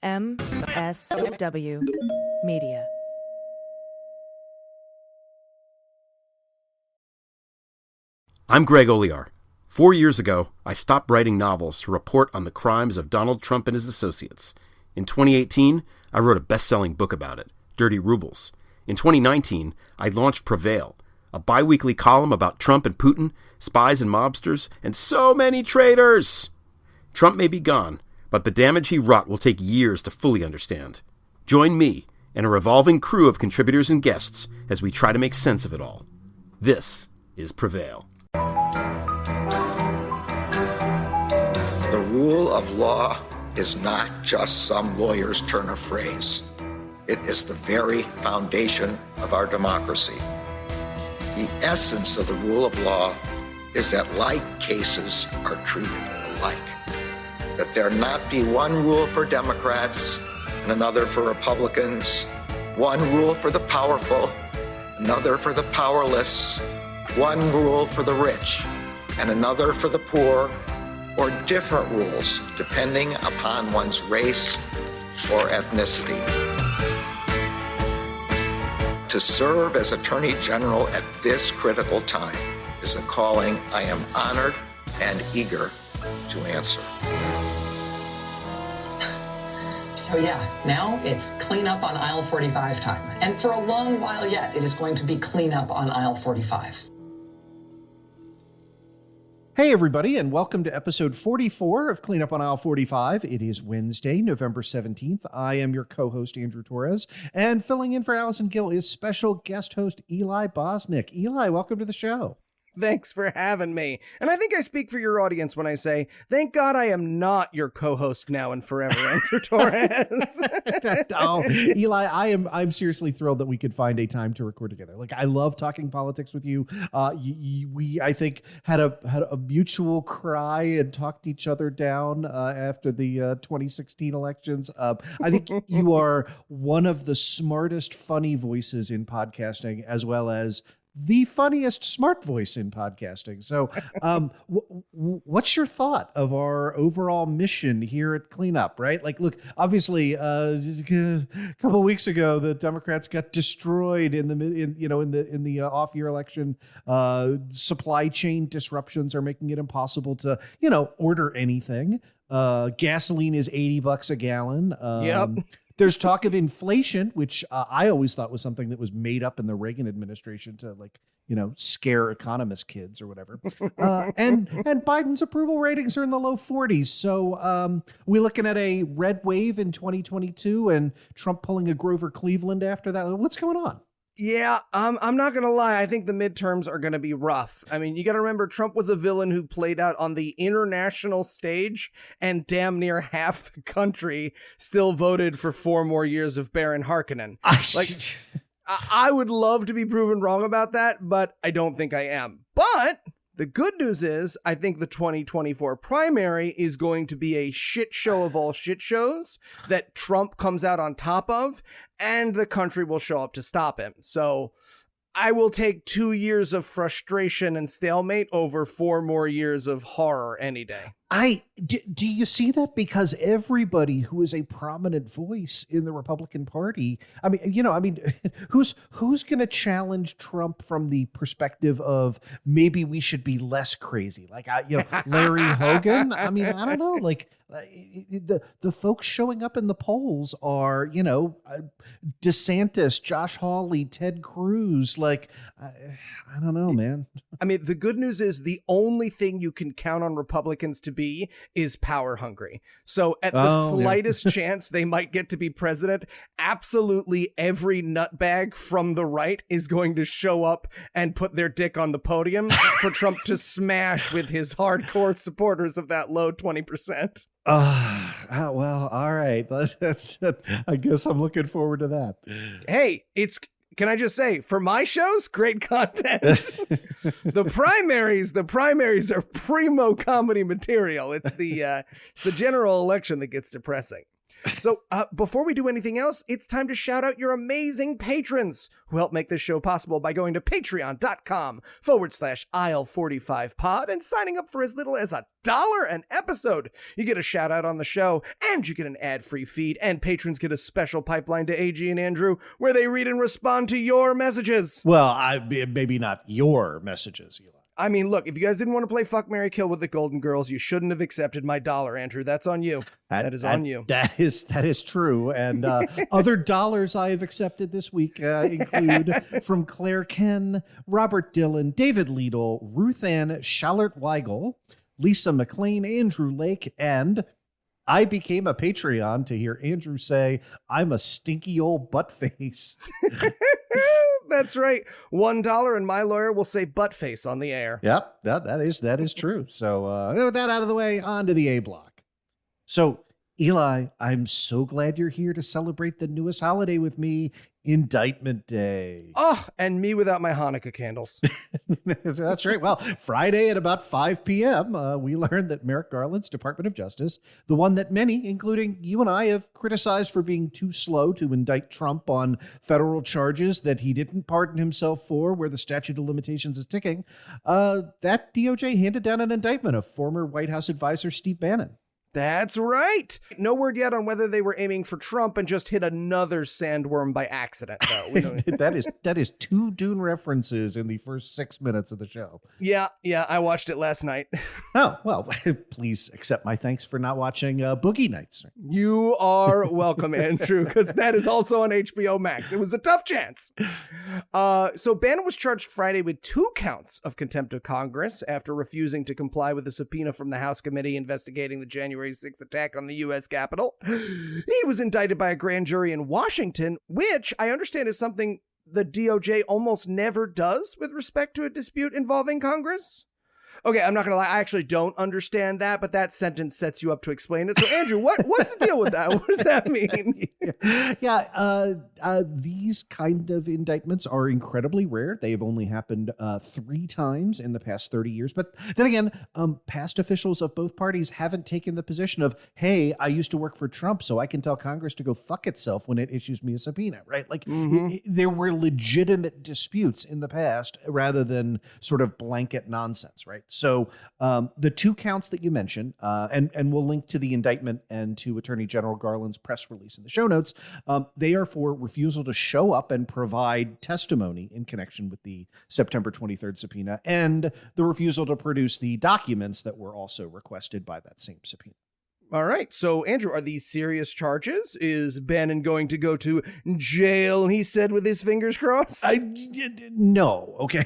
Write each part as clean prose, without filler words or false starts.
MSW Media. I'm Greg Olear. 4 years ago, I stopped writing novels to report on the crimes of Donald Trump and his associates. In 2018, I wrote a best-selling book about it, Dirty Rubles. In 2019, I launched Prevail, a bi-weekly column about Trump and Putin, spies and mobsters, and so many traitors. Trump may be gone, but the damage he wrought will take years to fully understand. Join me and a revolving crew of contributors and guests as we try to make sense of it all. This is Prevail. The rule of law is not just some lawyer's turn of phrase. It is the very foundation of our democracy. The essence of the rule of law is that like cases are treated alike. That there not be one rule for Democrats and another for Republicans, one rule for the powerful, another for the powerless, one rule for the rich and another for the poor, or different rules depending upon one's race or ethnicity. To serve as Attorney General at this critical time is a calling I am honored and eager to answer. So yeah, now it's clean up on aisle 45 time. And for a long while yet, it is going to be clean up on aisle 45. Hey, everybody, and welcome to episode 44 of Clean Up on Aisle 45. It is Wednesday, November 17th. I am your co-host, Andrew Torrez, and filling in for Allison Gill is special guest host Eli Bosnick. Eli, welcome to the show. Thanks for having me. And I think I speak for your audience when I say, thank God I am not your co-host now and forever, Andrew Torrez. Oh, Eli, I'm seriously thrilled that we could find a time to record together. Like, I love talking politics with you. We, I think, had a mutual cry and talked each other down after the 2016 elections. I think you are one of the smartest, funny voices in podcasting, as well as the funniest smart voice in podcasting. So what's your thought of our overall mission here at Cleanup, right? Like, look, obviously, a couple of weeks ago, the Democrats got destroyed in the off-year election. Supply chain disruptions are making it impossible to, order anything. Gasoline is $80 a gallon. Yep. There's talk of inflation, which I always thought was something that was made up in the Reagan administration to, scare economist kids or whatever. And Biden's approval ratings are in the low 40s. So we're looking at a red wave in 2022 and Trump pulling a Grover Cleveland after that. What's going on? Yeah, I'm not going to lie. I think the midterms are going to be rough. I mean, you got to remember, Trump was a villain who played out on the international stage, and damn near half the country still voted for 4 more years of Baron Harkonnen. I would love to be proven wrong about that, but I don't think I am. But the good news is, I think the 2024 primary is going to be a shit show of all shit shows that Trump comes out on top of, and the country will show up to stop him. So I will take 2 years of frustration and stalemate over 4 more years of horror any day. Do you see that? Because everybody who is a prominent voice in the Republican Party, who's going to challenge Trump from the perspective of maybe we should be less crazy? Like, Larry Hogan. I mean, I don't know. Like, the folks showing up in the polls are, DeSantis, Josh Hawley, Ted Cruz. Like, I don't know, man. I mean, the good news is the only thing you can count on Republicans to be is power hungry. So at the slightest chance they might get to be president, absolutely every nutbag from the right is going to show up and put their dick on the podium for Trump to smash with his hardcore supporters of that low 20%. Well, all right. I guess I'm looking forward to that. Hey, can I just say, for my shows, great content. The primaries are primo comedy material. It's the general election that gets depressing. So before we do anything else, it's time to shout out your amazing patrons who help make this show possible by going to patreon.com/aisle45pod and signing up for as little as $1 an episode. You get a shout out on the show, and you get an ad-free feed, and patrons get a special pipeline to AG and Andrew where they read and respond to your messages. Well, maybe not your messages, Eli. I mean, look, if you guys didn't want to play Fuck, Marry, Kill with the Golden Girls, you shouldn't have accepted my $1, Andrew. That's on you. That is on you. That is true. And other dollars I have accepted this week include from Claire Ken, Robert Dillon, David Liedel, Ruth Ann Schallert Weigel, Lisa McLean, Andrew Lake, and I became a Patreon to hear Andrew say, I'm a stinky old butt face. That's right. $1 and my lawyer will say butt face on the air. Yep, that is true. So with that out of the way, on to the A block. So Eli, I'm so glad you're here to celebrate the newest holiday with me, Indictment Day. Oh, and me without my Hanukkah candles. That's right. Well, Friday at about 5 p.m., we learned that Merrick Garland's Department of Justice, the one that many, including you and I, have criticized for being too slow to indict Trump on federal charges that he didn't pardon himself for, where the statute of limitations is ticking, that DOJ handed down an indictment of former White House advisor Steve Bannon. That's right. No word yet on whether they were aiming for Trump and just hit another sandworm by accident, though. That is 2 Dune references in the first 6 minutes of the show. Yeah, I watched it last night. Oh, well, please accept my thanks for not watching Boogie Nights. You are welcome, Andrew, because that is also on HBO Max. It was a tough chance. So Bannon was charged Friday with 2 counts of contempt of Congress after refusing to comply with a subpoena from the House committee investigating the January 6th attack on the U.S. Capitol. He was indicted by a grand jury in Washington, which I understand is something the DOJ almost never does with respect to a dispute involving Congress. Okay, I'm not going to lie. I actually don't understand that, but that sentence sets you up to explain it. So, Andrew, what's the deal with that? What does that mean? These kind of indictments are incredibly rare. They have only happened 3 times in the past 30 years. But then again, past officials of both parties haven't taken the position of, hey, I used to work for Trump, so I can tell Congress to go fuck itself when it issues me a subpoena, right? Like, there were legitimate disputes in the past rather than sort of blanket nonsense, right? So the 2 counts that you mentioned, and we'll link to the indictment and to Attorney General Garland's press release in the show notes, they are for refusal to show up and provide testimony in connection with the September 23rd subpoena and the refusal to produce the documents that were also requested by that same subpoena. All right. So, Andrew, are these serious charges? Is Bannon going to go to jail, he said with his fingers crossed? No. Okay.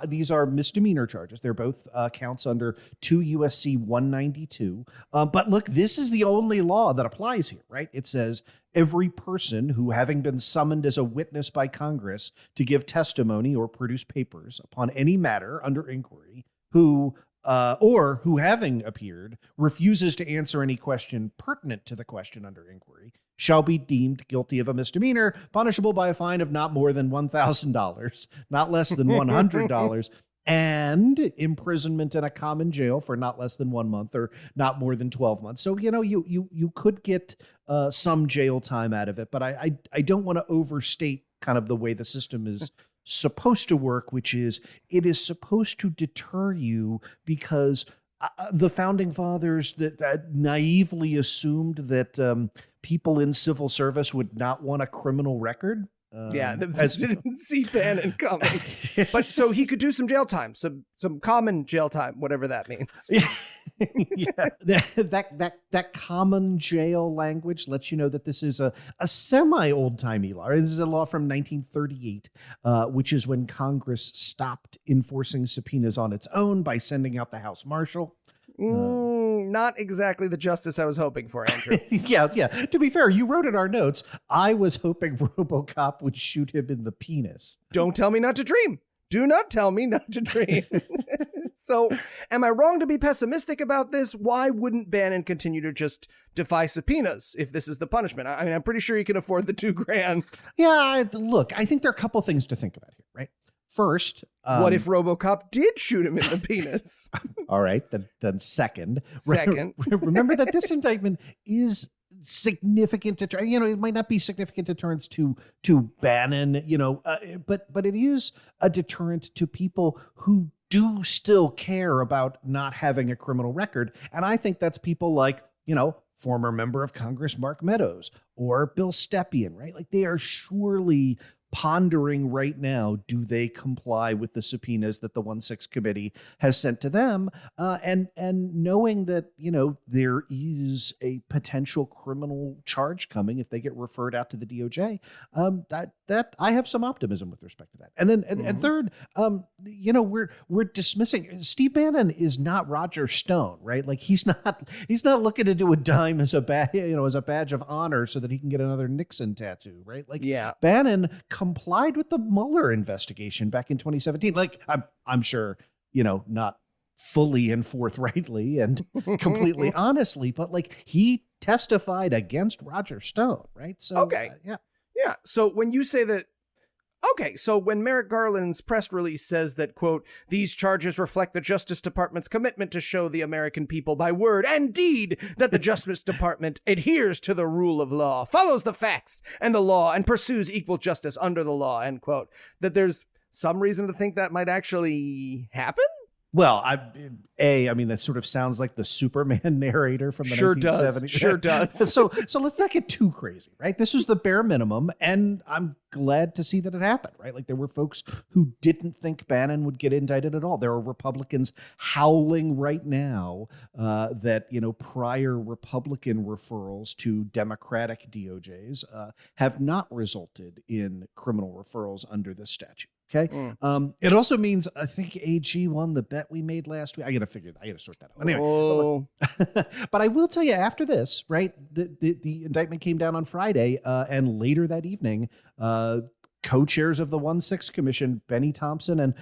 These are misdemeanor charges. They're both counts under 2 USC 192. But look, this is the only law that applies here, right? It says every person who, having been summoned as a witness by Congress to give testimony or produce papers upon any matter under inquiry, who having appeared refuses to answer any question pertinent to the question under inquiry, shall be deemed guilty of a misdemeanor, punishable by a fine of not more than $1,000, not less than $100, and imprisonment in a common jail for not less than 1 month or not more than 12 months. So, you could get some jail time out of it, but I don't want to overstate kind of the way the system is supposed to work, which is it is supposed to deter you because the founding fathers that naively assumed that people in civil service would not want a criminal record. Didn't see Bannon coming. But so he could do some jail time, some common jail time, whatever that means. Yeah, that common jail language lets you know that this is a semi-old-timey law. This is a law from 1938, which is when Congress stopped enforcing subpoenas on its own by sending out the House Marshal. Not exactly the justice I was hoping for, Andrew. Yeah. To be fair, you wrote in our notes, I was hoping RoboCop would shoot him in the penis. Don't tell me not to dream. Do not tell me not to dream. So, am I wrong to be pessimistic about this? Why wouldn't Bannon continue to just defy subpoenas if this is the punishment? I mean, I'm pretty sure he can afford the $2,000. Yeah, look, I think there are a couple things to think about here, right? First, what if RoboCop did shoot him in the penis? All right, then second, Second. remember that this indictment is significant deterrence. It might not be significant deterrence to Bannon, but it is a deterrent to people who do still care about not having a criminal record. And I think that's people like, former member of Congress Mark Meadows or Bill Stepien, right? Like they are surely pondering right now, do they comply with the subpoenas that the 1-6 committee has sent to them? And knowing that, there is a potential criminal charge coming if they get referred out to the DOJ, that I have some optimism with respect to that. And then, and third, we're dismissing Steve Bannon is not Roger Stone, right? Like he's not looking to do a dime as a badge of honor so that he can get another Nixon tattoo, right? Like Bannon complied with the Mueller investigation back in 2017. Like I'm sure, not fully and forthrightly and completely honestly, but like he testified against Roger Stone, right? So okay. Yeah. So when you say that, so when Merrick Garland's press release says that, quote, these charges reflect the Justice Department's commitment to show the American people by word and deed that the Justice Department adheres to the rule of law, follows the facts and the law, and pursues equal justice under the law, end quote, that there's some reason to think that might actually happen? Well, that sort of sounds like the Superman narrator from the 1970s. Sure does. So let's not get too crazy, right? This was the bare minimum, and I'm glad to see that it happened, right? Like there were folks who didn't think Bannon would get indicted at all. There are Republicans howling right now that, prior Republican referrals to Democratic DOJs have not resulted in criminal referrals under this statute. Okay. It also means I think AG won the bet we made last week. I got to sort that out. Anyway, but I will tell you after this, right? The indictment came down on Friday, and later that evening, co-chairs of the 1-6 Commission, Benny Thompson and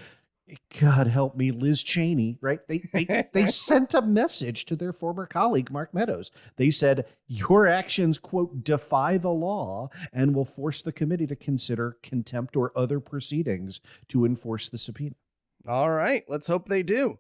God help me, Liz Cheney, right? They sent a message to their former colleague, Mark Meadows. They said, your actions, quote, defy the law and will force the committee to consider contempt or other proceedings to enforce the subpoena. All right, let's hope they do.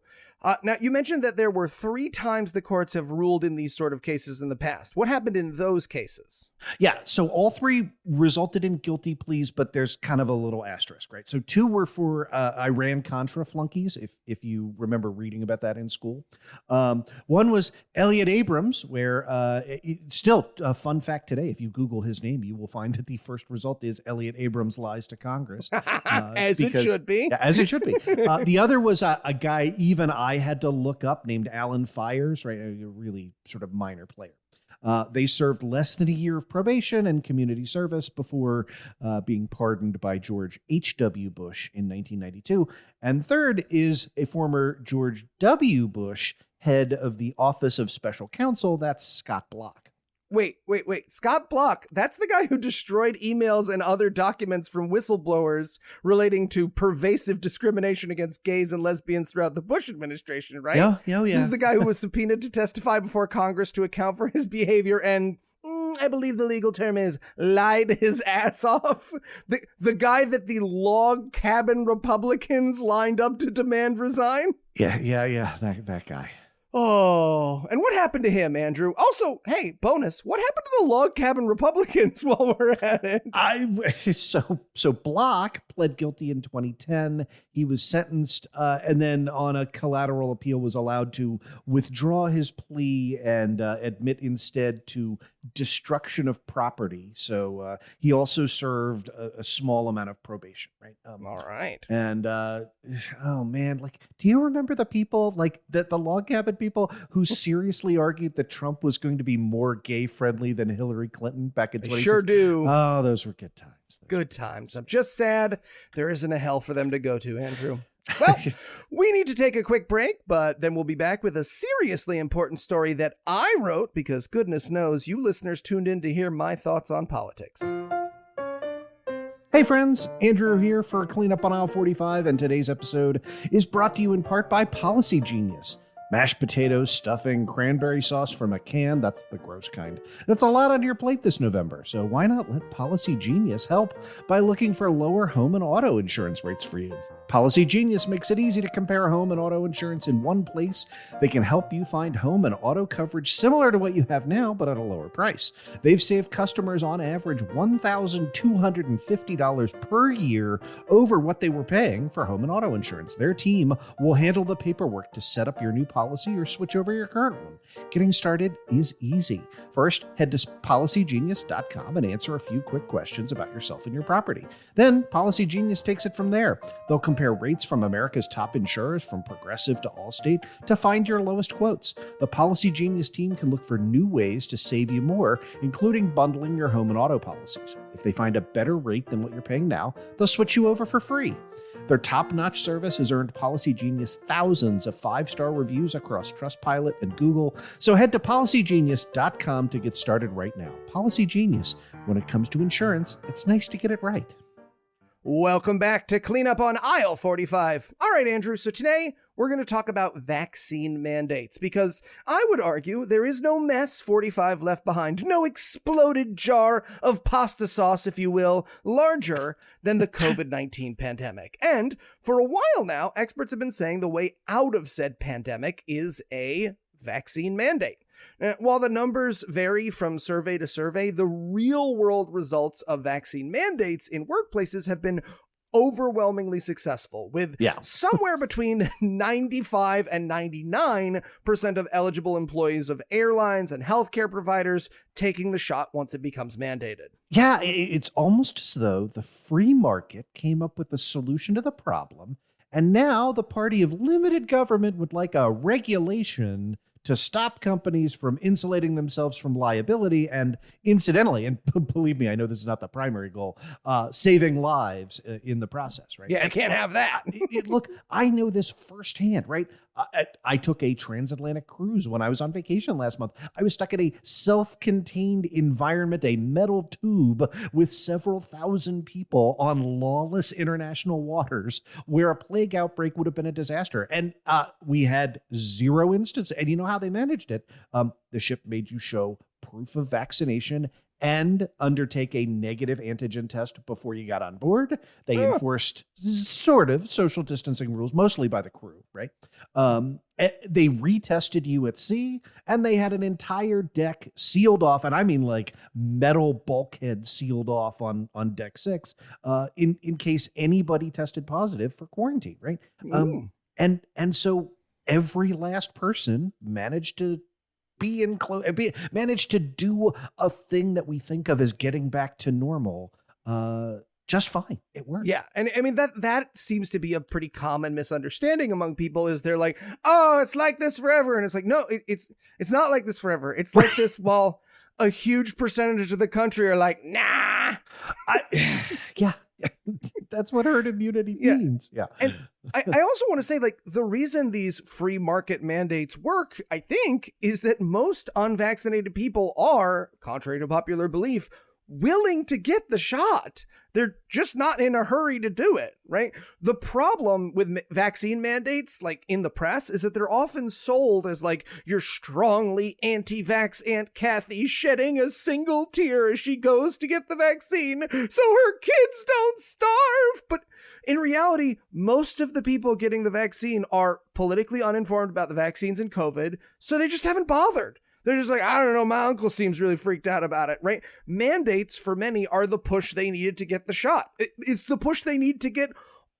Now, you mentioned that there were 3 times the courts have ruled in these sort of cases in the past. What happened in those cases? Yeah, so all 3 resulted in guilty pleas, but there's kind of a little asterisk, right? So 2 were for Iran-Contra flunkies, if you remember reading about that in school. One was Elliot Abrams, where still a fun fact today, if you Google his name, you will find that the first result is Elliot Abrams lies to Congress. As it should be. Yeah, as it should be. The other was a guy even I had to look up named Alan Fires, right? A really sort of minor player. They served less than a year of probation and community service before being pardoned by George H.W. Bush in 1992. And third is a former George W. Bush, head of the Office of Special Counsel. That's Scott Block. Wait. Scott Block, that's the guy who destroyed emails and other documents from whistleblowers relating to pervasive discrimination against gays and lesbians throughout the Bush administration, right? Yeah. This is the guy who was subpoenaed to testify before Congress to account for his behavior and, I believe the legal term is, lied his ass off. The guy that the log cabin Republicans lined up to demand resign? Yeah, that guy. Oh, and what happened to him, Andrew? Also, hey, bonus, what happened to the log cabin Republicans while we're at it? So Block pled guilty in 2010. He was sentenced and then on a collateral appeal was allowed to withdraw his plea and admit instead to destruction of property. So he also served a small amount of probation, right? All right. And oh man, like, do you remember the people like the log cabin people who seriously argued that Trump was going to be more gay friendly than Hillary Clinton back in 2016? Sure do. Oh, those were good times. Good times. I'm just sad there isn't a hell for them to go to, Andrew. Well, we need to take a quick break, but then we'll be back with a seriously important story that I wrote because goodness knows you listeners tuned in to hear my thoughts on politics. Hey friends, Andrew here for Cleanup on Aisle 45, and today's episode is brought to you in part by Policy Genius. Mashed potatoes, stuffing, cranberry sauce from a can, that's the gross kind. That's a lot on your plate this November, so why not let Policy Genius help by looking for lower home and auto insurance rates for you? Policy Genius makes it easy to compare home and auto insurance in one place. They can help you find home and auto coverage similar to what you have now, but at a lower price. They've saved customers on average $1,250 per year over what they were paying for home and auto insurance. Their team will handle the paperwork to set up your new policy or switch over your current one. Getting started is easy. First, head to policygenius.com and answer a few quick questions about yourself and your property. Then, Policy Genius takes it from there. They'll compare rates from America's top insurers, from Progressive to Allstate, to find your lowest quotes. The Policy Genius team can look for new ways to save you more, including bundling your home and auto policies. If they find a better rate than what you're paying now, they'll switch you over for free. Their top-notch service has earned Policy Genius thousands of 5-star reviews across Trustpilot and Google. So head to policygenius.com to get started right now. Policy Genius. When it comes to insurance, it's nice to get it right. Welcome back to Clean Up on Aisle 45. All right, Andrew, so today we're going to talk about vaccine mandates, because I would argue there is no mess 45 left behind, no exploded jar of pasta sauce, if you will, larger than the COVID-19 pandemic. And for a while now, experts have been saying the way out of said pandemic is a vaccine mandate. While the numbers vary from survey to survey, the real-world results of vaccine mandates in workplaces have been overwhelmingly successful, with somewhere between 95 and 99% of eligible employees of airlines and healthcare providers taking the shot once it becomes mandated. Yeah, it's almost as though the free market came up with a solution to the problem, and now the party of limited government would like a regulation to stop companies from insulating themselves from liability and, incidentally, and believe me, I know this is not the primary goal, saving lives in the process, right? Yeah, I can't have that. Look, I know this firsthand, right? I took a transatlantic cruise when I was on vacation last month. I was stuck in a self-contained environment, a metal tube with several thousand people on lawless international waters where a plague outbreak would have been a disaster. And we had zero instances. And you know how they managed it? The ship made you show proof of vaccination and undertake a negative antigen test before you got on board. They enforced sort of social distancing rules, mostly by the crew, right? They retested you at sea, and they had an entire deck sealed off, and I mean like metal bulkhead sealed off on deck 6, in case anybody tested positive for quarantine, right? And so every last person managed to managed to do a thing that we think of as getting back to normal just fine. It worked. Yeah. And I mean, that seems to be a pretty common misunderstanding among people, is they're like, oh, it's like this forever. And it's like, no, it's not like this forever. It's like this while a huge percentage of the country are like, nah. Yeah. That's what herd immunity means. Yeah. And I also want to say, like, the reason these free market mandates work, I think, is that most unvaccinated people are, contrary to popular belief, willing to get the shot. They're just not in a hurry to do it, right? The problem with vaccine mandates, like in the press, is that they're often sold as like your strongly anti-vax Aunt Kathy shedding a single tear as she goes to get the vaccine so her kids don't starve. But in reality, most of the people getting the vaccine are politically uninformed about the vaccines and COVID, so they just haven't bothered. They're just like, I don't know, my uncle seems really freaked out about it, right? Mandates, for many, are the push they needed to get the shot. It's the push they need to get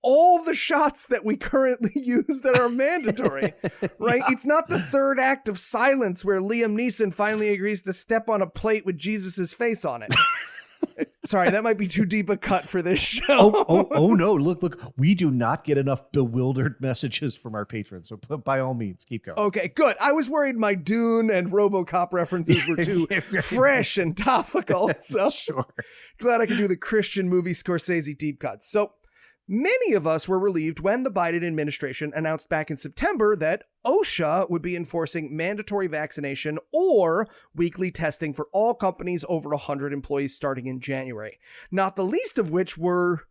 all the shots that we currently use that are mandatory, right? Yeah. It's not the third act of Silence where Liam Neeson finally agrees to step on a plate with Jesus's face on it. Sorry, that might be too deep a cut for this show. Oh no, look, we do not get enough bewildered messages from our patrons, so by all means, keep going. Okay, good. I was worried my Dune and RoboCop references were too fresh and topical, so sure. Glad I could do the Christian movie Scorsese deep cuts. So many of us were relieved when the Biden administration announced back in September that OSHA would be enforcing mandatory vaccination or weekly testing for all companies over 100 employees starting in January. Not the least of which were,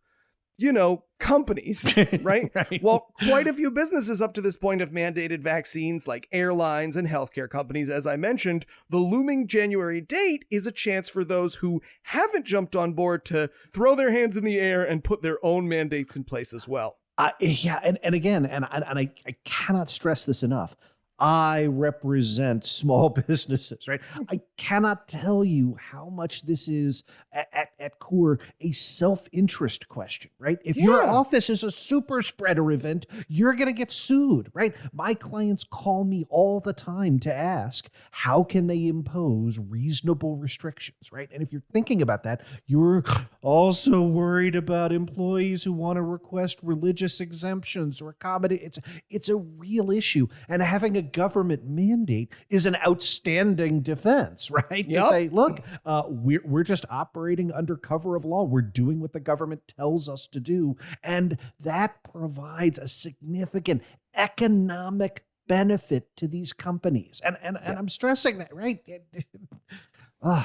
companies, right? Right. Well, quite a few businesses up to this point have mandated vaccines, like airlines and healthcare companies. As I mentioned, the looming January date is a chance for those who haven't jumped on board to throw their hands in the air and put their own mandates in place as well. Yeah, and again, I cannot stress this enough. I represent small businesses, right? I cannot tell you how much this is at core a self-interest question, right? If your office is a super spreader event, you're going to get sued, right? My clients call me all the time to ask, how can they impose reasonable restrictions, right? And if you're thinking about that, you're also worried about employees who want to request religious exemptions or accommodate. It's a real issue. And having a government mandate is an outstanding defense, right? Yep. To say, look, we're just operating under cover of law. We're doing what the government tells us to do. And that provides a significant economic benefit to these companies. And I'm stressing that, right?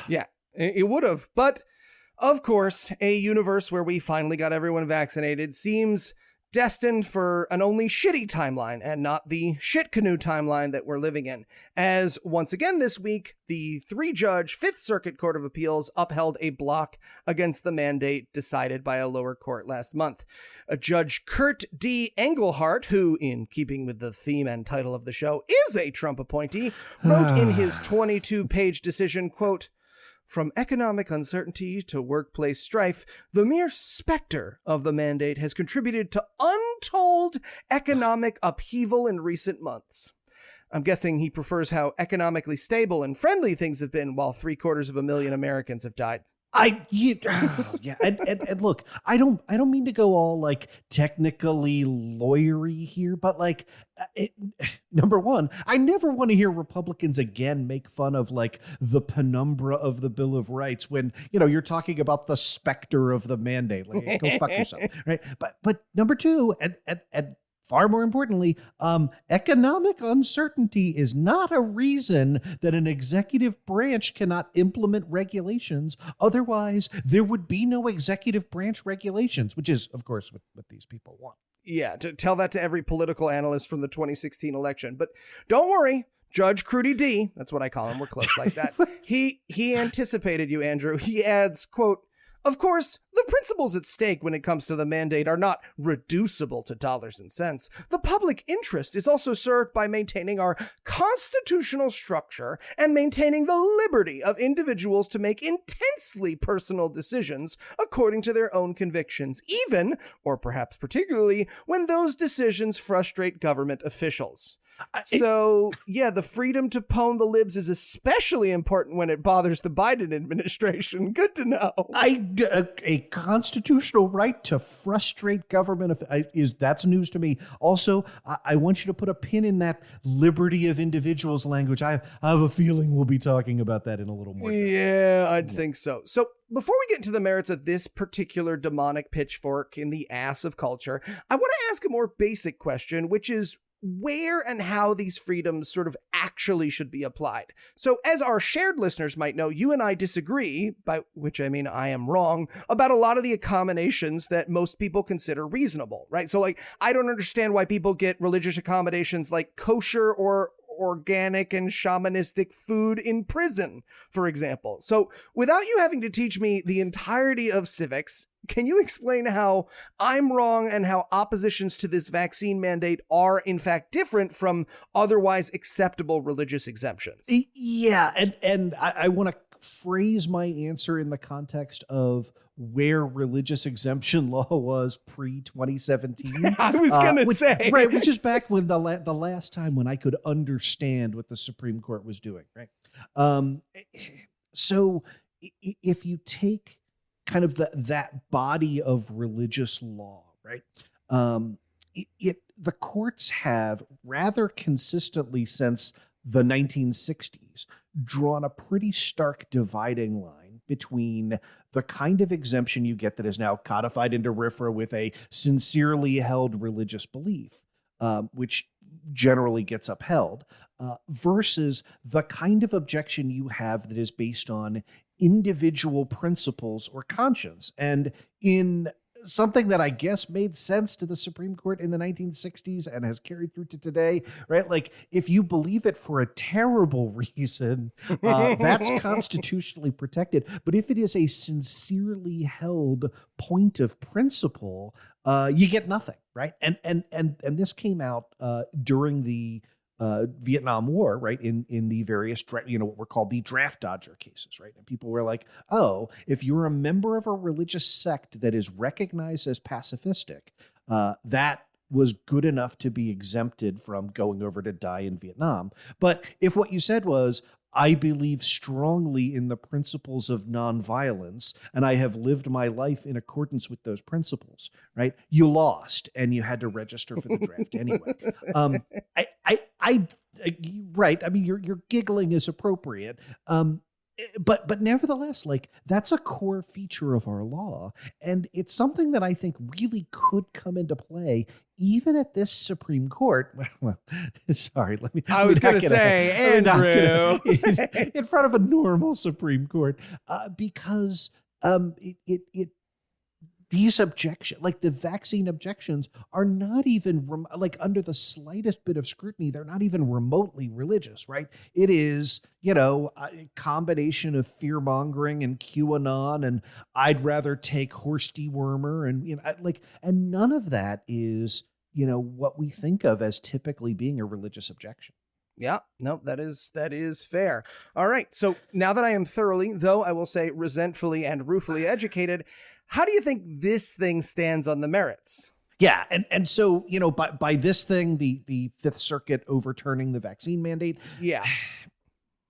Yeah, it would have. But of course, a universe where we finally got everyone vaccinated seems destined for an only shitty timeline and not the shit canoe timeline that we're living in. As once again this week, the 3-judge Fifth Circuit Court of Appeals upheld a block against the mandate decided by a lower court last month. Judge Kurt D. Engelhardt, who, in keeping with the theme and title of the show, is a Trump appointee, wrote in his 22-page decision, quote, "From economic uncertainty to workplace strife, the mere specter of the mandate has contributed to untold economic upheaval in recent months." I'm guessing he prefers how economically stable and friendly things have been while 750,000 Americans have died. Yeah, and look, I don't mean to go all like technically lawyery here, but like, number one, I never want to hear Republicans again make fun of like the penumbra of the Bill of Rights when you're talking about the specter of the mandate. Like, go fuck yourself, right? But number two, and far more importantly, economic uncertainty is not a reason that an executive branch cannot implement regulations. Otherwise, there would be no executive branch regulations, which is, of course, what these people want. Yeah, to tell that to every political analyst from the 2016 election. But don't worry, Judge Crudy D, that's what I call him, we're close like that. He anticipated you, Andrew. He adds, quote, "Of course, the principles at stake when it comes to the mandate are not reducible to dollars and cents. The public interest is also served by maintaining our constitutional structure and maintaining the liberty of individuals to make intensely personal decisions according to their own convictions, even, or perhaps particularly, when those decisions frustrate government officials." So, yeah, the freedom to pwn the libs is especially important when it bothers the Biden administration. Good to know. A constitutional right to frustrate government that's news to me. Also, I want you to put a pin in that liberty of individuals language. I have a feeling we'll be talking about that in a little more. Yeah, I think so. So before we get into the merits of this particular demonic pitchfork in the ass of culture, I want to ask a more basic question, which is where and how these freedoms sort of actually should be applied. So as our shared listeners might know, you and I disagree, by which I mean I am wrong, about a lot of the accommodations that most people consider reasonable, right? So like, I don't understand why people get religious accommodations like kosher or organic and shamanistic food in prison, for example. So without you having to teach me the entirety of civics, can you explain how I'm wrong and how oppositions to this vaccine mandate are in fact different from otherwise acceptable religious exemptions? Yeah, and I want to phrase my answer in the context of where religious exemption law was pre-2017. I was going to say. Right, which is back when the last time when I could understand what the Supreme Court was doing, right? So if you take kind of that body of religious law, right? The courts have rather consistently since the 1960s drawn a pretty stark dividing line between the kind of exemption you get that is now codified into RFRA with a sincerely held religious belief, which generally gets upheld, versus the kind of objection you have that is based on individual principles or conscience. And in something that I guess made sense to the Supreme Court in the 1960s and has carried through to today, right? Like, if you believe it for a terrible reason, that's constitutionally protected. But if it is a sincerely held point of principle, you get nothing, right? And this came out during the Vietnam War, right? In the various, what were called the draft dodger cases, right? And people were like, oh, if you're a member of a religious sect that is recognized as pacifistic, that was good enough to be exempted from going over to die in Vietnam. But if what you said was, I believe strongly in the principles of nonviolence, and I have lived my life in accordance with those principles, right? You lost, and you had to register for the draft anyway. Right. I mean, your giggling is appropriate. But nevertheless, like, that's a core feature of our law. And it's something that I think really could come into play even at this Supreme Court. Well, sorry, I was going to say, Andrew, in front of a normal Supreme Court, because these objections, like the vaccine objections, are not even like under the slightest bit of scrutiny. They're not even remotely religious, right? It is, a combination of fear mongering and QAnon, and I'd rather take horse dewormer, and and none of that is, what we think of as typically being a religious objection. Yeah, no, that is fair. All right. So now that I am thoroughly, though I will say resentfully and ruefully educated, how do you think this thing stands on the merits? Yeah. And so, by this thing, the Fifth Circuit overturning the vaccine mandate. Yeah.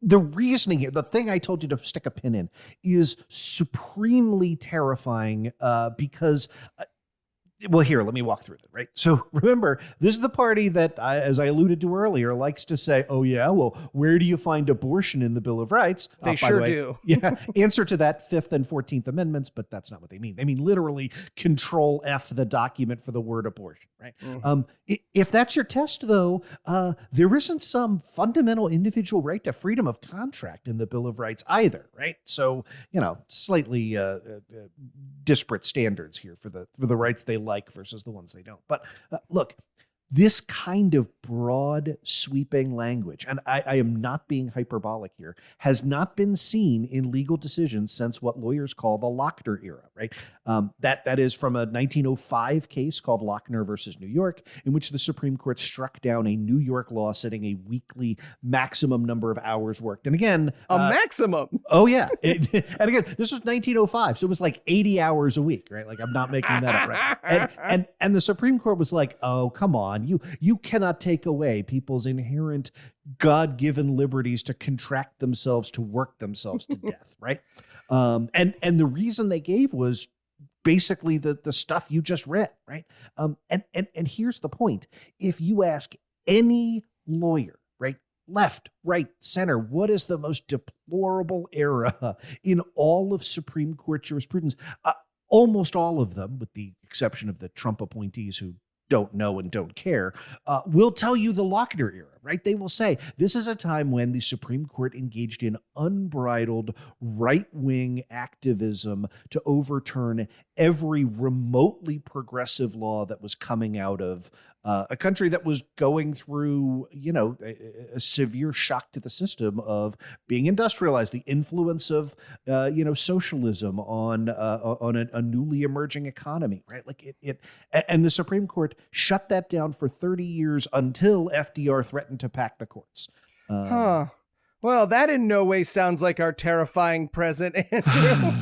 The reasoning here, the thing I told you to stick a pin in, is supremely terrifying because well, here, let me walk through it, right? So remember, this is the party that, as I alluded to earlier, likes to say, oh, yeah, well, where do you find abortion in the Bill of Rights? They sure do. Yeah. Answer to that, 5th and 14th Amendments, but that's not what they mean. They mean literally Control F the document for the word abortion, right? Mm-hmm. If that's your test, though, there isn't some fundamental individual right to freedom of contract in the Bill of Rights either, right? So, slightly disparate standards here for the rights they like versus the ones they don't. But look, this kind of broad, sweeping language, and I am not being hyperbolic here, has not been seen in legal decisions since what lawyers call the Lochner era, right? That is from a 1905 case called Lochner versus New York, in which the Supreme Court struck down a New York law setting a weekly maximum number of hours worked. And again, maximum. Oh yeah, and again, this was 1905, so it was like 80 hours a week, right? Like, I'm not making that up, right? And the Supreme Court was like, oh, come on. You cannot take away people's inherent God-given liberties to contract themselves, to work themselves to death, right? And the reason they gave was basically the stuff you just read, right? And here's the point. If you ask any lawyer, right, left, right, center, what is the most deplorable error in all of Supreme Court jurisprudence? Almost all of them, with the exception of the Trump appointees who don't know and don't care, will tell you the Lochner era, right? They will say this is a time when the Supreme Court engaged in unbridled right-wing activism to overturn every remotely progressive law that was coming out of a country that was going through, a severe shock to the system of being industrialized, the influence of, socialism on a newly emerging economy, right? Like and the Supreme Court shut that down for 30 years until FDR threatened to pack the courts. Well, that in no way sounds like our terrifying present, Andrew.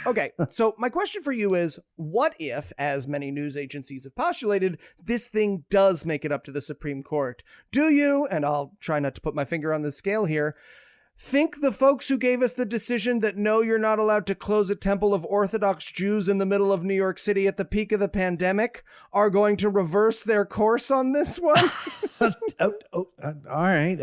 Okay, so my question for you is, what if, as many news agencies have postulated, this thing does make it up to the Supreme Court? Do you, and I'll try not to put my finger on the scale here, think the folks who gave us the decision that no, you're not allowed to close a temple of Orthodox Jews in the middle of New York City at the peak of the pandemic are going to reverse their course on this one? All right.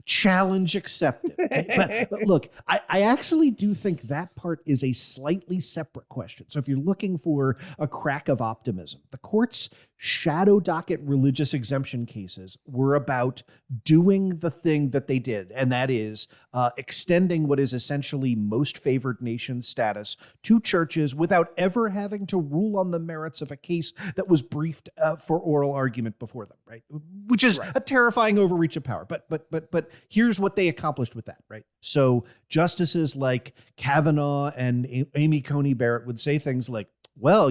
Challenge accepted. Okay? But look, I actually do think that part is a slightly separate question. So if you're looking for a crack of optimism, the court's shadow docket religious exemption cases were about doing the thing that they did, and that is extending what is essentially most favored nation status to churches without ever having to rule on the merits of a case that was briefed for oral argument before them, right? Which is a terrifying overreach of power. But here's what they accomplished with that, right? So justices like Kavanaugh and Amy Coney Barrett would say things like, well,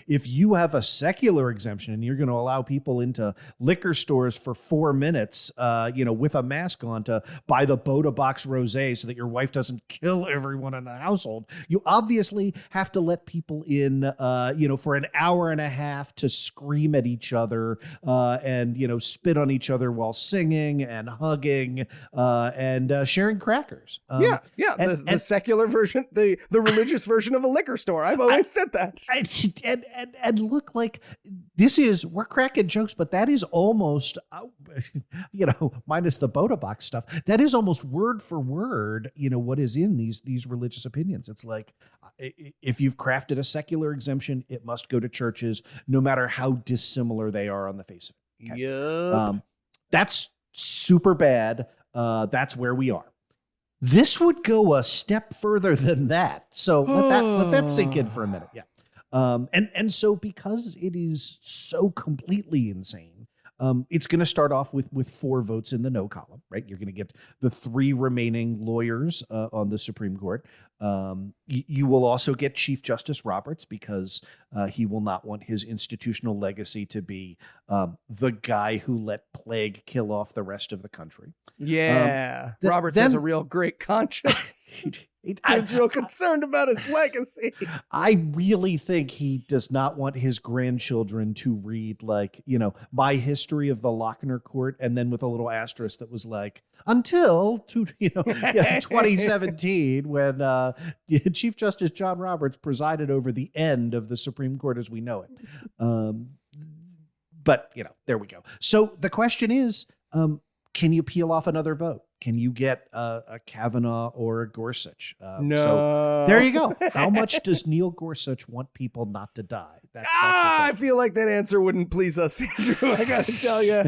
if you have a secular exemption and you're going to allow people into liquor stores for 4 minutes, with a mask on to buy the Boda Box Rosé so that your wife doesn't kill everyone in the household, you obviously have to let people in, for an hour and a half to scream at each other and spit on each other while singing and hugging and sharing crackers. The secular version, the religious version of a liquor store. I've always said that. And look, like, we're cracking jokes, but that is almost, minus the Boda Box stuff, that is almost word for word, what is in these religious opinions. It's like, if you've crafted a secular exemption, it must go to churches, no matter how dissimilar they are on the face of it. Okay? Yep. That's super bad. That's where we are. This would go a step further than that. So let that sink in for a minute. Yeah. And so because it is so completely insane, it's going to start off with 4 votes in the no column, right? You're going to get the 3 remaining lawyers on the Supreme Court. You will also get Chief Justice Roberts because he will not want his institutional legacy to be the guy who let plague kill off the rest of the country. Yeah. Roberts has a real great conscience. He's real concerned about his legacy. I really think he does not want his grandchildren to read My History of the Lochner Court, and then with a little asterisk that was like, until 2017 when Chief Justice John Roberts presided over the end of the Supreme Court as we know it. But there we go. So the question is, can you peel off another vote? Can you get a Kavanaugh or a Gorsuch? No. So there you go. How much does Neil Gorsuch want people not to die? That's I feel like that answer wouldn't please us, Andrew. I got to tell you.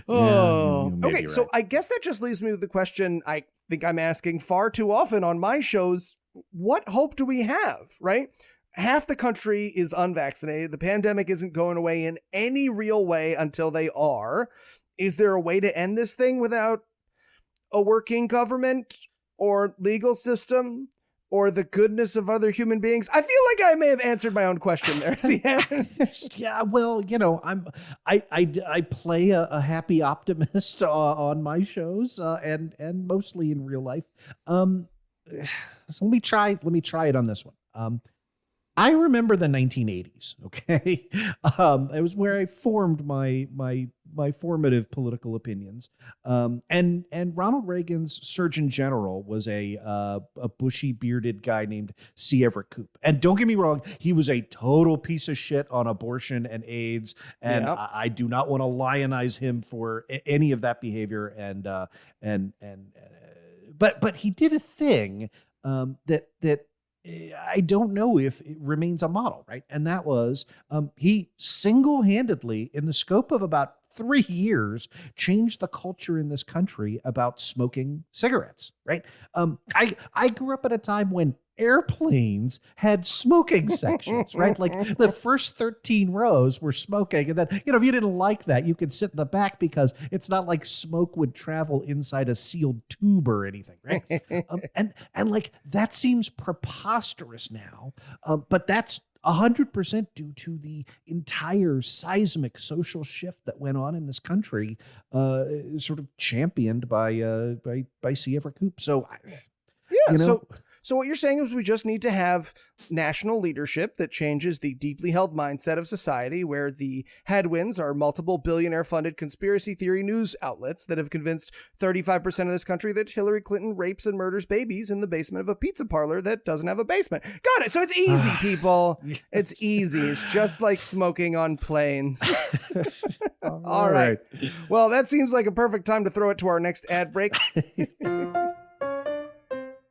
Okay, so I guess that just leaves me with the question I think I'm asking far too often on my shows. What hope do we have, right? Half the country is unvaccinated. The pandemic isn't going away in any real way until they are. Is there a way to end this thing without a working government or legal system or the goodness of other human beings? I feel like I may have answered my own question there at the end. Yeah, well, I play a happy optimist on my shows and mostly in real life. So let me try it on this one. I remember the 1980s. Okay, it was where I formed my formative political opinions. And Ronald Reagan's Surgeon General was a bushy bearded guy named C. Everett Koop. And don't get me wrong, he was a total piece of shit on abortion and AIDS. And yep. I do not want to lionize him for any of that behavior. But he did a thing that I don't know if it remains a model, right? And that was he single-handedly, in the scope of about 3 years, changed the culture in this country about smoking cigarettes, right? I grew up at a time when airplanes had smoking sections, right? Like the first 13 rows were smoking. And then, if you didn't like that, you could sit in the back because it's not like smoke would travel inside a sealed tube or anything, right? And like that seems preposterous now, but that's 100% due to the entire seismic social shift that went on in this country, sort of championed by C. Everett Koop. So, So what you're saying is we just need to have national leadership that changes the deeply held mindset of society, where the headwinds are multiple billionaire-funded conspiracy theory news outlets that have convinced 35% of this country that Hillary Clinton rapes and murders babies in the basement of a pizza parlor that doesn't have a basement. Got it. So it's easy, people. Yes. It's easy. It's just like smoking on planes. All right. Well, that seems like a perfect time to throw it to our next ad break.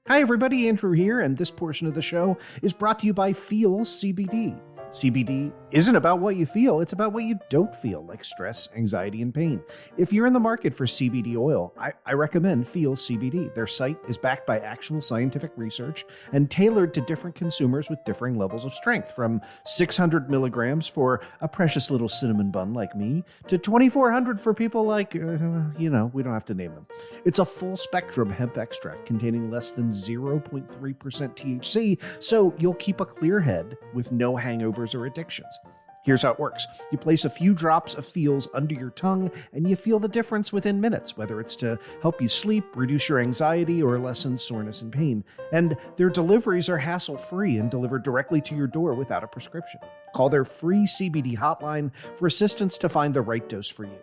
Hi, everybody. Andrew here, and this portion of the show is brought to you by Feels CBD. CBD isn't about what you feel, it's about what you don't feel, like stress, anxiety, and pain. If you're in the market for CBD oil, I recommend Feel CBD. Their site is backed by actual scientific research and tailored to different consumers with differing levels of strength, from 600 milligrams for a precious little cinnamon bun like me to 2,400 for people like, we don't have to name them. It's a full spectrum hemp extract containing less than 0.3% THC, so you'll keep a clear head with no hangovers or addictions. Here's how it works. You place a few drops of Feels under your tongue, and you feel the difference within minutes, whether it's to help you sleep, reduce your anxiety, or lessen soreness and pain. And their deliveries are hassle-free and delivered directly to your door without a prescription. Call their free CBD hotline for assistance to find the right dose for you.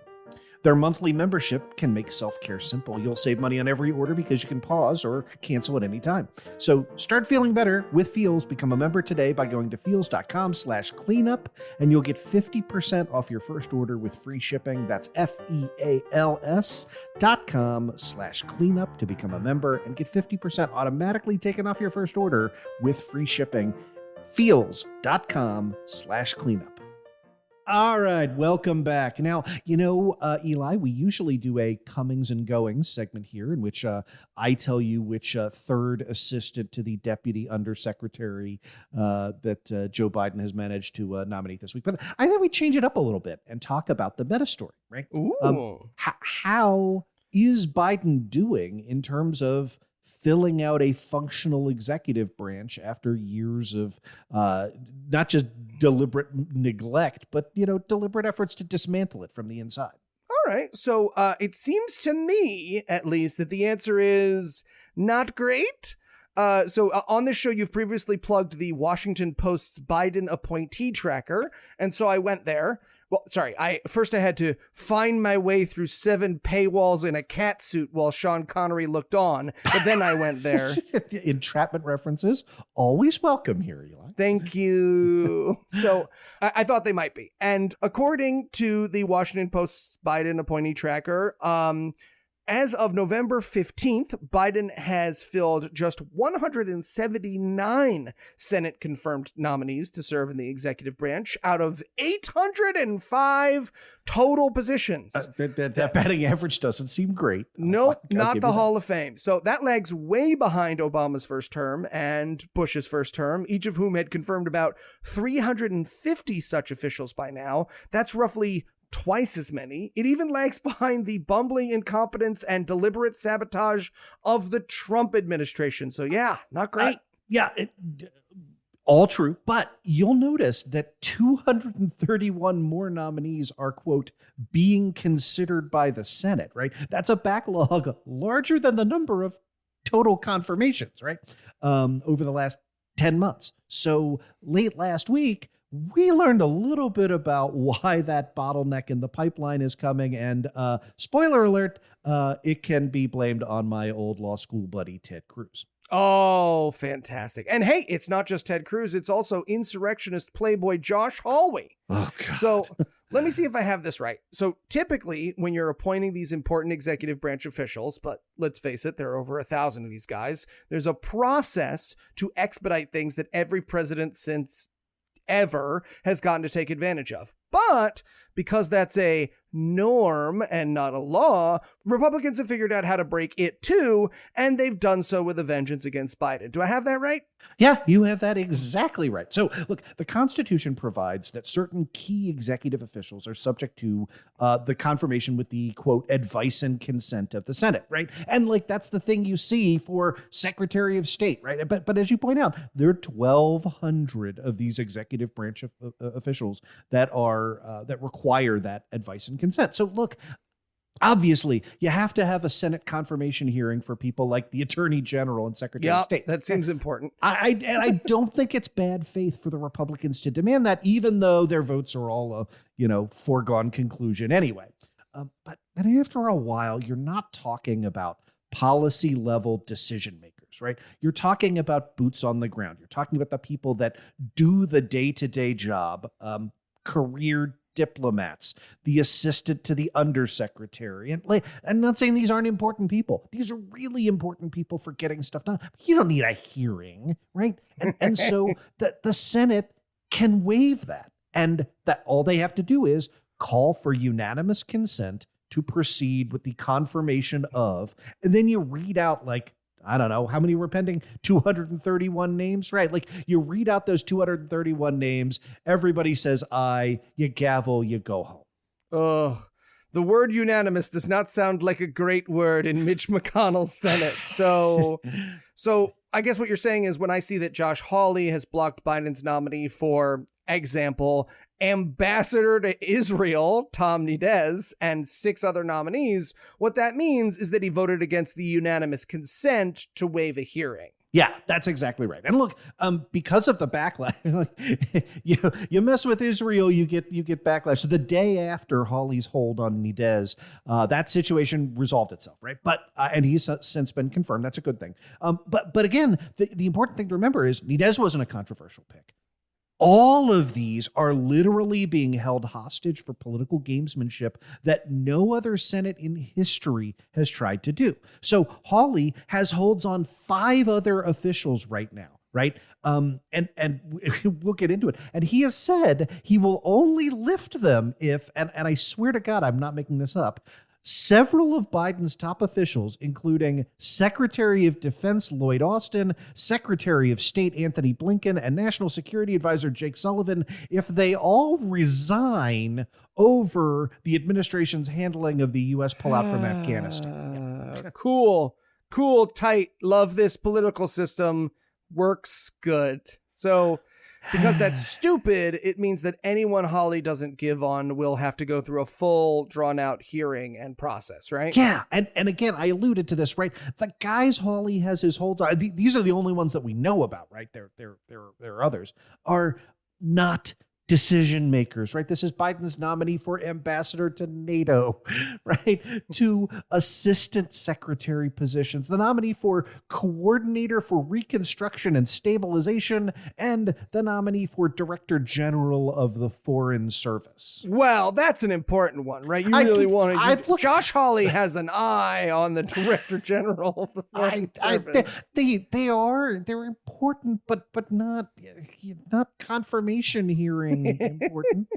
Their monthly membership can make self-care simple. You'll save money on every order because you can pause or cancel at any time. So start feeling better with Feels. Become a member today by going to feels.com/cleanup, and you'll get 50% off your first order with free shipping. That's FEALS.com/cleanup to become a member and get 50% automatically taken off your first order with free shipping. Feels.com/cleanup. All right, welcome back. Now, Eli, we usually do a comings and goings segment here in which I tell you which third assistant to the deputy undersecretary that Joe Biden has managed to nominate this week. But I think we change it up a little bit and talk about the meta story, right? Ooh. How is Biden doing in terms of filling out a functional executive branch after years of not just deliberate neglect, but, deliberate efforts to dismantle it from the inside? All right. So it seems to me, at least, that the answer is not great. So on this show, you've previously plugged the Washington Post's Biden appointee tracker. And so I went there. Well, sorry, I had to find my way through 7 paywalls in a cat suit while Sean Connery looked on, but then I went there. Entrapment references, always welcome here, Eli. Thank you. So I thought they might be. And according to the Washington Post's Biden appointee tracker, as of November 15th, Biden has filled just 179 Senate-confirmed nominees to serve in the executive branch out of 805 total positions. That batting average doesn't seem great. Nope, I'll not give the you that. Hall of Fame. So that lags way behind Obama's first term and Bush's first term, each of whom had confirmed about 350 such officials by now. That's roughly twice as many. It even lags behind the bumbling incompetence and deliberate sabotage of the Trump administration. So yeah, not great. All true. But you'll notice that 231 more nominees are, quote, being considered by the Senate, right? That's a backlog larger than the number of total confirmations, right? Over the last 10 months. So late last week, we learned a little bit about why that bottleneck in the pipeline is coming. And spoiler alert, it can be blamed on my old law school buddy, Ted Cruz. Oh, fantastic. And hey, it's not just Ted Cruz. It's also insurrectionist playboy Josh Hawley. Oh, God. So let me see if I have this right. So typically when you're appointing these important executive branch officials, but let's face it, there are over 1,000 of these guys, there's a process to expedite things that every president since ever has gotten to take advantage of. But because that's a norm and not a law, Republicans have figured out how to break it too, and they've done so with a vengeance against Biden. Do I have that right? Yeah, you have that exactly right. So, look, the Constitution provides that certain key executive officials are subject to the confirmation with the, quote, advice and consent of the Senate, right? And, that's the thing you see for Secretary of State, right? But as you point out, there are 1,200 of these executive branch officials that require that advice and consent. So, look, obviously, you have to have a Senate confirmation hearing for people like the Attorney General and Secretary of State. That seems important. I don't think it's bad faith for the Republicans to demand that, even though their votes are all a foregone conclusion anyway. But after a while, you're not talking about policy level decision makers, right? You're talking about boots on the ground. You're talking about the people that do the day-to-day job, career diplomats, the assistant to the undersecretary. And I'm not saying these aren't important people. These are really important people for getting stuff done. You don't need a hearing, right? And so the Senate can waive that. And that all they have to do is call for unanimous consent to proceed with the confirmation of, and then you read out like, I don't know, how many were pending? 231 names, right? Like you read out those 231 names, everybody says aye, you gavel, you go home. Oh, the word unanimous does not sound like a great word in Mitch McConnell's Senate. So I guess what you're saying is when I see that Josh Hawley has blocked Biden's nominee for example, ambassador to Israel, Tom Nidez, and 6 other nominees, what that means is that he voted against the unanimous consent to waive a hearing. Yeah, that's exactly right. And look, because of the backlash, you mess with Israel, you get backlash. So the day after Hawley's hold on Nidez, that situation resolved itself, right? But and he's since been confirmed. That's a good thing. But again, the important thing to remember is Nidez wasn't a controversial pick. All of these are literally being held hostage for political gamesmanship that no other Senate in history has tried to do. So Hawley has holds on 5 other officials right now, right? And we'll get into it. And he has said he will only lift them if, and I swear to God, I'm not making this up, several of Biden's top officials, including Secretary of Defense Lloyd Austin, Secretary of State Anthony Blinken, and National Security Advisor Jake Sullivan, if they all resign over the administration's handling of the U.S. pullout from Afghanistan. Cool, tight. Love this political system. Works good. So because that's stupid, it means that anyone Hawley doesn't give on will have to go through a full drawn-out hearing and process, right? Yeah, and again, I alluded to this, right? The guys Hawley has his holds on, these are the only ones that we know about, right? There are others, are not decision makers, right? This is Biden's nominee for ambassador to NATO, right? 2 assistant secretary positions, the nominee for coordinator for reconstruction and stabilization, and the nominee for director general of the Foreign Service. Well, that's an important one, right? You really want to... Josh Hawley has an eye on the director general of the Foreign Service. They're important, but not confirmation hearing. Important.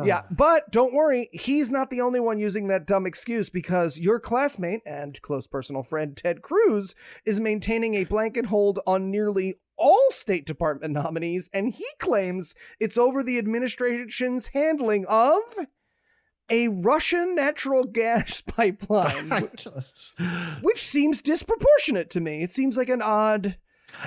Yeah, but don't worry, he's not the only one using that dumb excuse, because your classmate and close personal friend Ted Cruz is maintaining a blanket hold on nearly all State Department nominees, and he claims it's over the administration's handling of a Russian natural gas pipeline, which seems disproportionate to me. It seems like an odd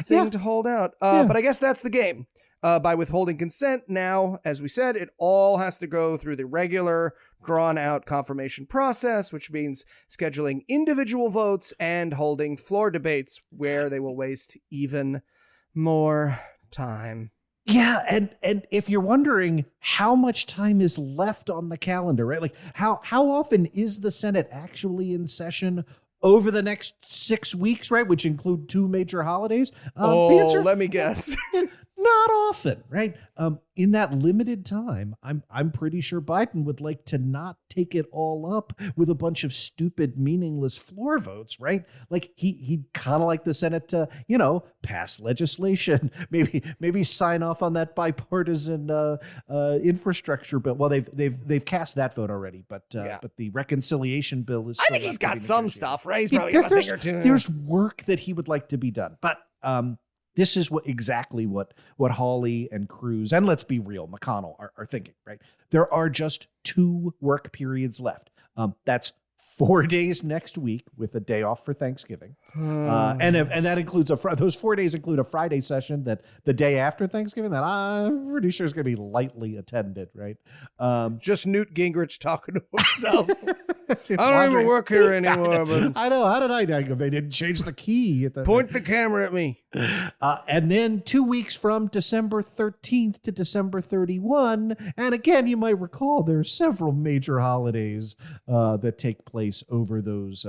thing to hold out, but I guess that's the game. By withholding consent, now, as we said, it all has to go through the regular, drawn-out confirmation process, which means scheduling individual votes and holding floor debates where they will waste even more time. Yeah, and if you're wondering how much time is left on the calendar, right? Like how often is the Senate actually in session over the next 6 weeks, right? Which include 2 major holidays. The answer, let me guess. Not often, right? In that limited time, I'm pretty sure Biden would like to not take it all up with a bunch of stupid, meaningless floor votes, right? Like he'd kind of like the Senate to, pass legislation, maybe sign off on that bipartisan infrastructure bill. Well, they've cast that vote already, but the reconciliation bill is. I think he's got some stuff, right? He's probably got a thing or two. There's work that he would like to be done, but this is exactly what Hawley and Cruz, and let's be real, McConnell are thinking, right? There are just 2 work periods left. That's 4 days next week with a day off for Thanksgiving. And that includes those 4 days include a Friday session that the day after Thanksgiving that I'm pretty sure is going to be lightly attended, right? Just Newt Gingrich talking to himself. I don't even work here anymore. But I know. How did I know? They didn't change the key. Point the camera at me. And then 2 weeks from December 13th to December 31. And again, you might recall there are several major holidays that take place over those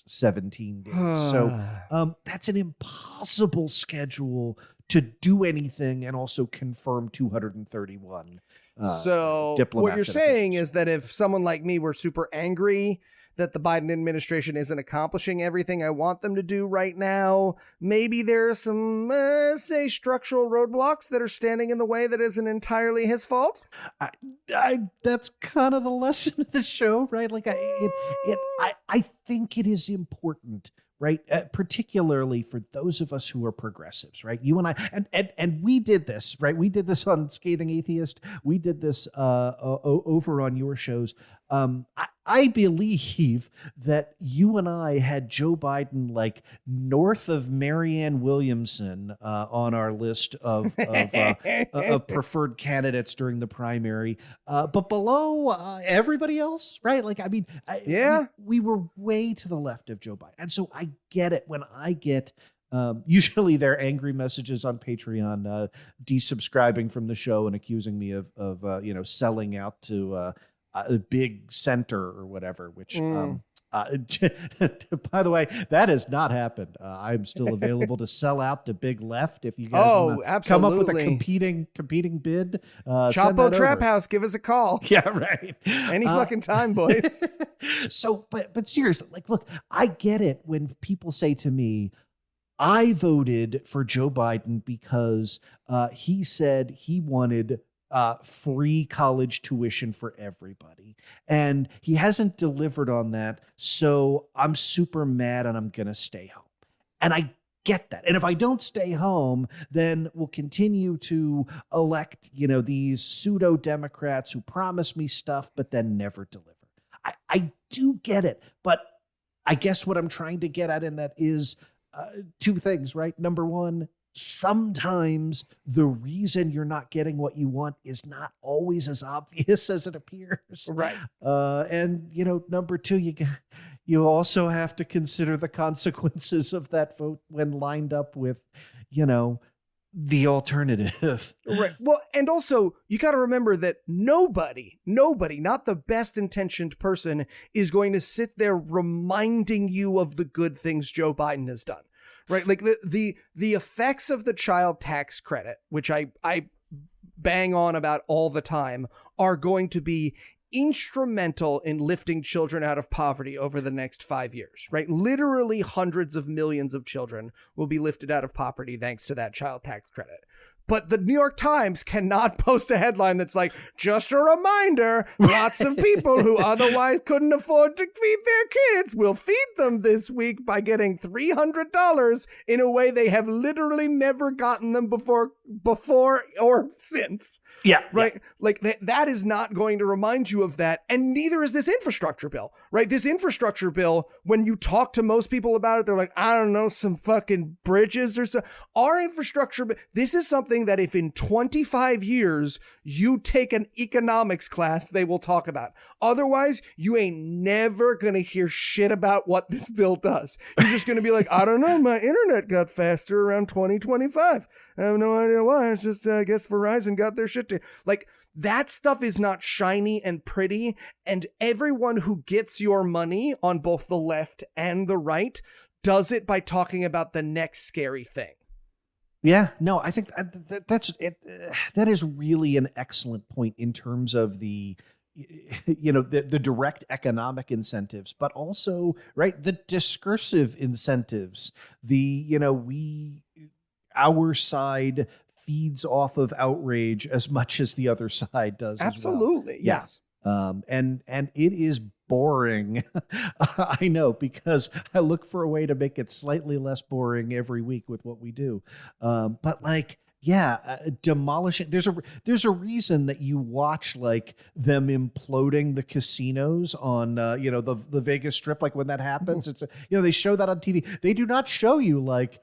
17 days. So that's an impossible schedule to do anything and also confirm 231. So what you're saying is that if someone like me were super angry that the Biden administration isn't accomplishing everything I want them to do right now. Maybe there are some, say, structural roadblocks that are standing in the way that isn't entirely his fault. That's kind of the lesson of the show, right? Like, I think it is important, right? Particularly for those of us who are progressives, right? You and I, and we did this, right? We did this on Scathing Atheist. We did this over on your shows. I believe that you and I had Joe Biden like north of Marianne Williamson on our list of preferred candidates during the primary, but below everybody else, right? Like, I mean, we were way to the left of Joe Biden. And so I get it when I get usually they're angry messages on Patreon, desubscribing from the show and accusing me of selling out to a big center or whatever, which, by the way, that has not happened. I'm still available to sell out to Big Left. If you guys want to come up with a competing bid, Chapo Trap House, give us a call. Yeah, right. Any fucking time, boys. So, but seriously, like, look, I get it when people say to me, I voted for Joe Biden because he said he wanted free college tuition for everybody. And he hasn't delivered on that. So I'm super mad and I'm going to stay home. And I get that. And if I don't stay home, then we'll continue to elect, these pseudo Democrats who promise me stuff, but then never deliver. I do get it. But I guess what I'm trying to get at in that is two things, right? Number one, sometimes the reason you're not getting what you want is not always as obvious as it appears. Right. And, number two, you also have to consider the consequences of that vote when lined up with, the alternative. Right. Well, and also you got to remember that nobody, not the best intentioned person, is going to sit there reminding you of the good things Joe Biden has done. Right, like the effects of the child tax credit, which I bang on about all the time, are going to be instrumental in lifting children out of poverty over the next 5 years. Right, literally hundreds of millions of children will be lifted out of poverty thanks to that child tax credit. But the New York Times cannot post a headline that's like, just a reminder, lots of people who otherwise couldn't afford to feed their kids will feed them this week by getting $300 in a way they have literally never gotten them before or since. Yeah. Right. Yeah. Like that is not going to remind you of that. And neither is this infrastructure bill. Right. This infrastructure bill, when you talk to most people about it, they're like, I don't know, some fucking bridges or so. Our infrastructure, this is something that if in 25 years you take an economics class, they will talk about. Otherwise, you ain't never gonna hear shit about what this bill does. You're just gonna be like, I don't know, my internet got faster around 2025. I have no idea why. It's just, I guess Verizon got their shit to like. That stuff is not shiny and pretty, and everyone who gets your money on both the left and the right does it by talking about the next scary thing. Yeah, no, I think that's it. That is really an excellent point in terms of the direct economic incentives, but also, right, the discursive incentives. Our side feeds off of outrage as much as the other side does. Absolutely, as well. yes. And it is boring. I know, because I look for a way to make it slightly less boring every week with what we do. But like, demolishing. There's a reason that you watch like them imploding the casinos on the Vegas Strip. Like when that happens, it's they show that on TV. They do not show you like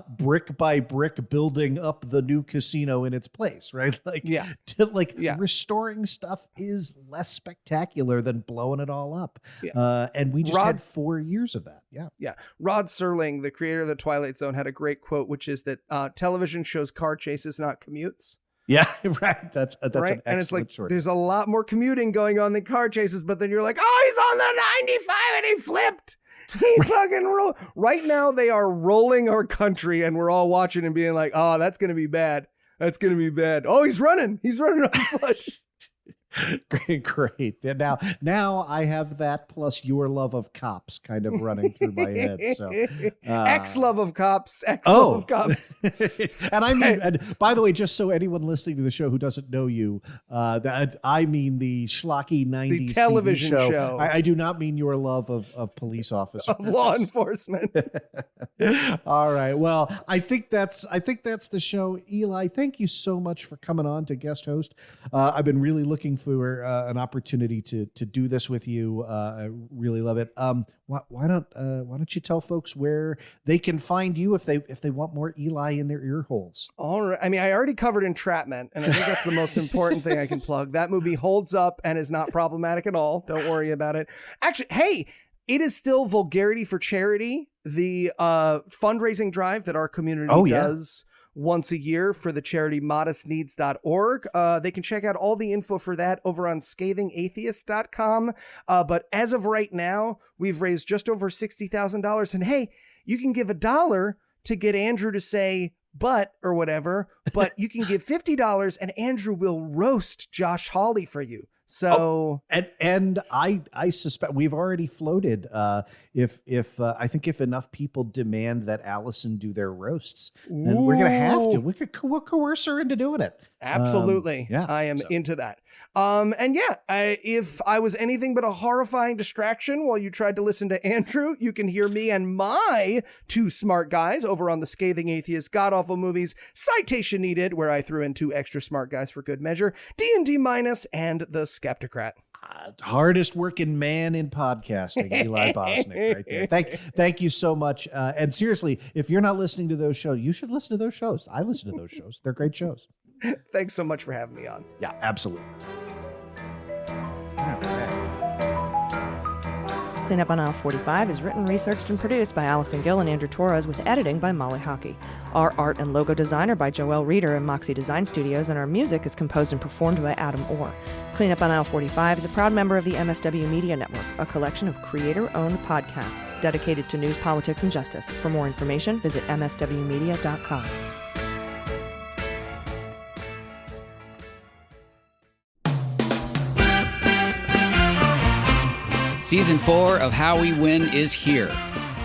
brick by brick building up the new casino in its place, right? Like restoring stuff is less spectacular than blowing it all up. Yeah. And we just had 4 years of that. Yeah. Yeah. Rod Serling, the creator of The Twilight Zone, had a great quote, which is that television shows car chases, not commutes. Yeah, right. That's right? An excellent and it's like, short. There's a lot more commuting going on than car chases, but then you're like, oh, he's on the 95 and he flipped. He fucking rolled. Right now they are rolling our country and we're all watching and being like, oh, that's going to be bad. That's going to be bad. Oh, he's running. He's running on foot. Great. And now I have that plus your love of cops kind of running through my head. So Ex-love of cops. Ex-love of cops. And I mean, and by the way, just so anyone listening to the show who doesn't know you, that I mean the schlocky 90s television TV show. I do not mean your love of police officers. Of law enforcement. All right. Well, I think that's the show. Eli, thank you so much for coming on to guest host. I've been really looking for an opportunity to do this with you. I really love it. Why don't you tell folks where they can find you if they want more Eli in their ear holes? All right. I mean, I already covered Entrapment, and I think that's the most important thing I can plug. That movie holds up and is not problematic at all. Don't worry about it. Actually, hey, it is still Vulgarity for Charity, the fundraising drive that our community does once a year for the charity modestneeds.org. They can check out all the info for that over on scathingatheist.com. But as of right now, we've raised just over $60,000. And hey, you can give $1 to get Andrew to say but or whatever, but you can give $50 and Andrew will roast Josh Hawley for you. So and I suspect we've already floated if I think if enough people demand that Allison do their roasts, then we're gonna have to. We'll coerce her into doing it. Absolutely. I am into that. If I was anything but a horrifying distraction while you tried to listen to Andrew, you can hear me and my two smart guys over on the Scathing Atheist God Awful Movies Citation Needed, where I threw in 2 extra smart guys for good measure, D&D Minus and the Skeptocrat. Hardest working man in podcasting, Eli Bosnick, right there. Thank you so much. And seriously, if you're not listening to those shows, you should listen to those shows. I listen to those shows. They're great shows. Thanks so much for having me on. Yeah, absolutely. Cleanup on Aisle 45 is written, researched, and produced by Allison Gill and Andrew Torrez with editing by Molly Hockey. Our art and logo design are by Joelle Reeder and Moxie Design Studios, and our music is composed and performed by Adam Orr. Cleanup on Aisle 45 is a proud member of the MSW Media Network, a collection of creator-owned podcasts dedicated to news, politics, and justice. For more information, visit mswmedia.com. Season 4 of How We Win is here.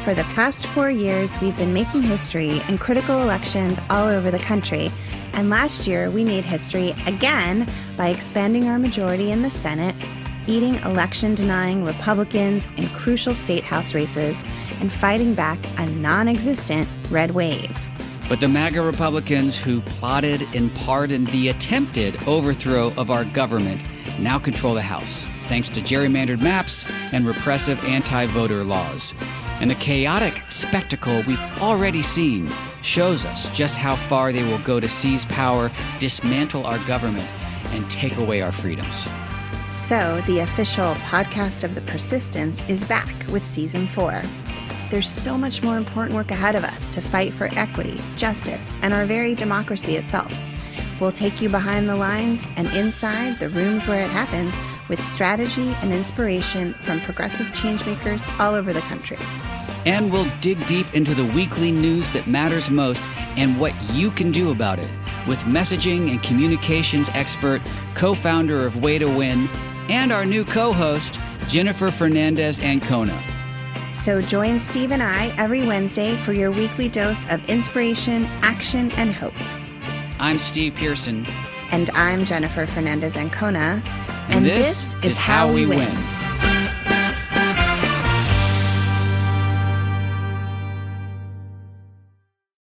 For the past 4 years, we've been making history in critical elections all over the country. And last year, we made history again by expanding our majority in the Senate, beating election-denying Republicans in crucial state house races, and fighting back a non-existent red wave. But the MAGA Republicans who plotted and pardoned the attempted overthrow of our government now control the House, thanks to gerrymandered maps and repressive anti-voter laws. And the chaotic spectacle we've already seen shows us just how far they will go to seize power, dismantle our government, and take away our freedoms. So, the official podcast of The Persistence is back with Season 4. There's so much more important work ahead of us to fight for equity, justice, and our very democracy itself. We'll take you behind the lines and inside the rooms where it happens with strategy and inspiration from progressive changemakers all over the country. And we'll dig deep into the weekly news that matters most and what you can do about it with messaging and communications expert, co-founder of Way to Win, and our new co-host, Jennifer Fernandez-Ancona. So join Steve and I every Wednesday for your weekly dose of inspiration, action, and hope. I'm Steve Pearson. And I'm Jennifer Fernandez-Ancona. And this is How We Win.